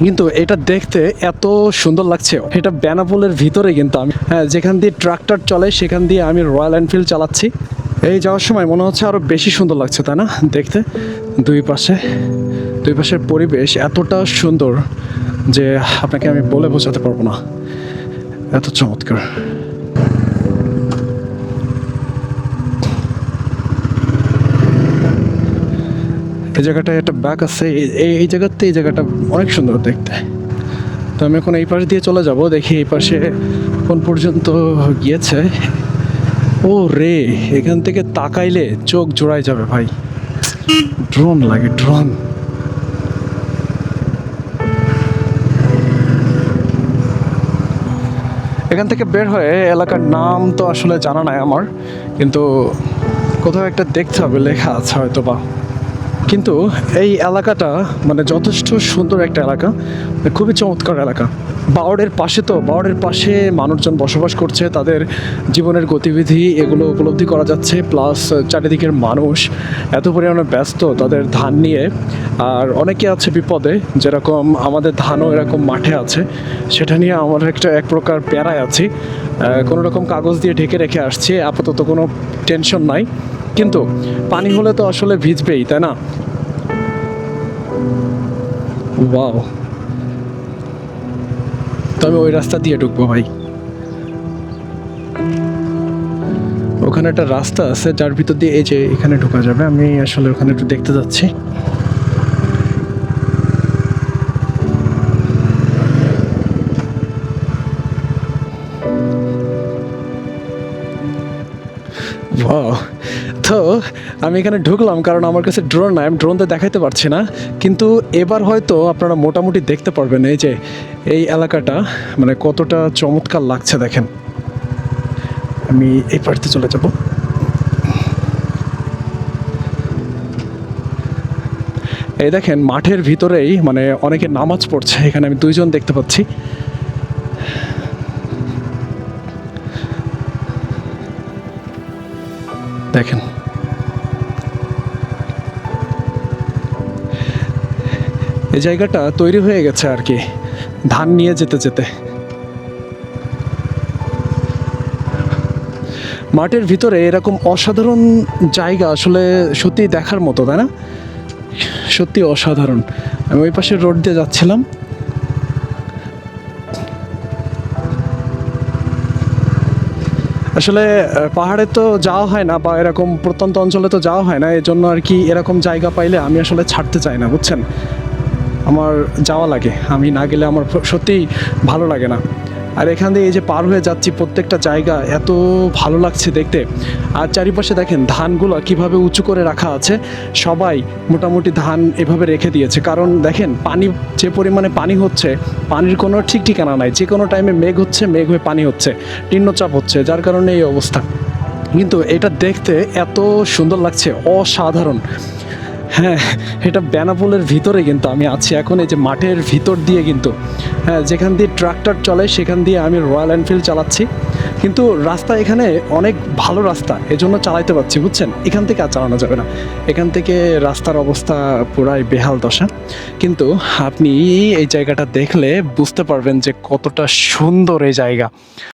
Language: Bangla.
কিন্তু এটা দেখতে এত সুন্দর লাগছে। এটা বেনাপোলের ভিতরে কিন্তু আমি যেখান দিয়ে ট্রাক্টর চলে সেখান দিয়ে আমি রয়্যাল এনফিল্ড চালাচ্ছি। এই যাওয়ার সময় মনে হচ্ছে আরও বেশি সুন্দর লাগছে, তাই না? দেখতে দুই পাশের পরিবেশ এতটা সুন্দর যে আপনাকে আমি বলে বোঝাতে পারবো না, এত চমৎকার। এই জায়গাটায় একটা ব্যাগ আছে, এই জায়গাতে এই জায়গাটা অনেক সুন্দর দেখতে। তো আমি এখন এই পাশ দিয়ে চলে যাব, দেখি এই পাশে কোন পর্যন্ত গিয়েছে। ও রে, এখান থেকে তাকাইলে চোখ জোড়ায় যাবে ভাই। ড্রোন লাগে, ড্রোন। এখান থেকে বের হয়ে এলাকার নাম তো আসলে জানা নাই আমার, কিন্তু কোথাও একটা দেখতে হবে, লেখা আছে হয়তো বা। কিন্তু এই এলাকাটা মানে যথেষ্ট সুন্দর একটা এলাকা, খুবই চমৎকার এলাকা। বাওড়ের পাশে মানুষজন বসবাস করছে, তাদের জীবনের গতিবিধি এগুলো উপলব্ধি করা যাচ্ছে। প্লাস চারিদিকের মানুষ এত পরিমাণে ব্যস্ত তাদের ধান নিয়ে, আর অনেকে আছে বিপদে, যেরকম আমাদের ধানও এরকম মাঠে আছে, সেটা নিয়ে আমার এক প্রকার প্যারায় আছি। কোনো রকম কাগজ দিয়ে ঢেকে রেখে আসছি, আপাতত কোনো টেনশন নাই। কিন্তু পানি হলে তো আসলে ভিজবেই, তাই না? ওয়াও, তো আমি ওই রাস্তা দিয়ে ঢুকবো ভাই। ওখানে একটা রাস্তা আছে যার ভিতর দিয়ে এই যে এখানে ঢোকা যাবে। আমি আসলে ওখানে একটু দেখতে যাচ্ছি। ওয়াও, তো আমি এখানে ঢুকলাম কারণ আমার কাছে ড্রোন নাই, আমি ড্রোনতে দেখাইতে পারছি না। কিন্তু এবার হয়তো আপনারা মোটামুটি দেখতে পারবেন এই যে এই এলাকাটা মানে কতটা চমৎকার লাগছে। দেখেন, আমি এই পাশে চলে যাব। এই দেখেন মাঠের ভিতরেই মানে অনেকে নামাজ পড়ছে, এখানে আমি দুইজন দেখতে পাচ্ছি। দেখেন, এই জায়গাটা তৈরি হয়ে গেছে আর কি ধান নিয়ে যেতে যেতে। মাঠের ভিতরে এরকম অসাধারণ জায়গা আসলে সত্যি দেখার মতো, তাই না? সত্যি অসাধারণ। আমি ওই পাশের রোড দিয়ে যাচ্ছিলাম। আসলে পাহাড়ে তো যাওয়া হয় না, বা এরকম প্রত্যন্ত অঞ্চলে তো যাওয়া হয় না, এই জন্য আর কি এরকম জায়গা পাইলে আমি আসলে ছাড়তে চাই না, বুঝছেন? আমার যাওয়া লাগে, আমি না গেলে আমার সত্যিই ভালো লাগে না। আর এখান দিয়ে এই যে পার হয়ে যাচ্ছি, প্রত্যেকটা জায়গা এত ভালো লাগছে দেখতে। আর চারিপাশে দেখেন ধানগুলো কিভাবে উঁচু করে রাখা আছে, সবাই মোটামুটি ধান এভাবে রেখে দিয়েছে। কারণ দেখেন পানি, যে পরিমাণে পানি হচ্ছে, পানির কোনো ঠিক ঠিকানা নাই। যে কোনো টাইমে মেঘ হচ্ছে, মেঘ হয়ে পানি হচ্ছে, নিম্নচাপ হচ্ছে, যার কারণে এই অবস্থা। কিন্তু এটা দেখতে এত সুন্দর লাগছে, অসাধারণ। হ্যাঁ, এটা বেনাপোলের ভিতরে কিন্তু আমি আছি এখন, এই যে মাঠের ভিতর দিয়ে কিন্তু। হ্যাঁ, যেখান দিয়ে ট্রাক্টর চলে সেখান দিয়ে আমি রয়্যাল এনফিল্ড চালাচ্ছি। কিন্তু রাস্তা এখানে অনেক ভালো রাস্তা, এজন্য চালাইতে পারছি, বুঝছেন? এখান থেকে আর চালানো যাবে না, এখান থেকে রাস্তার অবস্থা পুরাই বেহাল দশা। কিন্তু আপনি এই জায়গাটা দেখলে বুঝতে পারবেন যে কতটা সুন্দর এই জায়গা।